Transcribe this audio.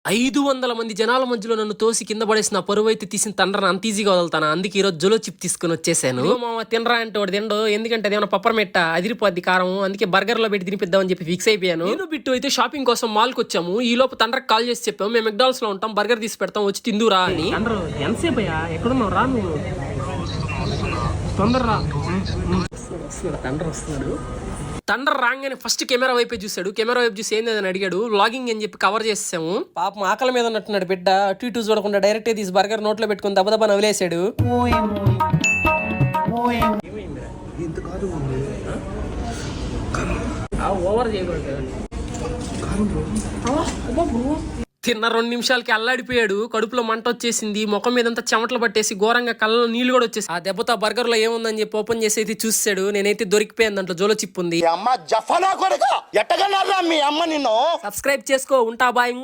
500 మంది జనాల మధ్యలో నన్ను తోసి కింద పడేసిన పరువు అయితే తీసిన తండ్రిని అంత ఈజీగా వదులుతాను. అందుకే ఈరోజు జులో చిప్ తీసుకుని వచ్చేసాను. మామ తినరా అంటే వాడు తిండు, ఎందుకంటే అదేమన్నా పప్పర్ మెట్ట అదిరిపోద్ది కారం. అందుకే బర్గర్ లో పెట్టి తినిపిద్దామని చెప్పి ఫిక్స్ అయిపోయాను. నేను బిట్టు అయితే షాపింగ్ కోసం మాల్కి వచ్చాము. ఈ లోపు తండ్రికి కాల్ చేసి చెప్పాము, మేము మెక్డాల్స్ లో ఉంటాం, బర్గర్ తీసి పెడతాం, వచ్చి తిందురా అని. ఎంతసేపు అయ్యా, ఎక్కడున్నావు రా నువ్వు, తొందరరా. తండ్రి వస్తున్నాడు. తండ్రి రాగానే ఫస్ట్ కెమెరా వైపే చూసాడు. కెమెరా వైపు చూసి ఏంది అని అడిగాడు. వ్లాగింగ్ అని చెప్పి కవర్ చేసాము. పాపం ఆకలి మీద ఉన్నట్టున్నాడు బిడ్డ. అటు ఇటు చూడకుండా డైరెక్ట్ తీసి బర్గర్ నోట్లో పెట్టుకుని దెబ్బ నవ్వులేసాడు. ఓవర్ చేయకూడదు. తిన్న 2 నిమిషాలకి అల్లాడిపోయాడు. కడుపులో మంట వచ్చేసింది, ముఖం మీదంతా చెమటలు పట్టేసి ఘోరంగా కళ్ళలో నీళ్లు కూడా వచ్చేసి. ఆ దెబ్బతో బర్గర్ లో ఏముందని చెప్పి ఓపెన్ చేసి అయితే చూసాడు. నేనైతే దొరికిపోయాను, దాంట్లో జోలో చిప్ ఉంది. సబ్స్క్రైబ్ చేసుకో, ఉంటా బాయ్.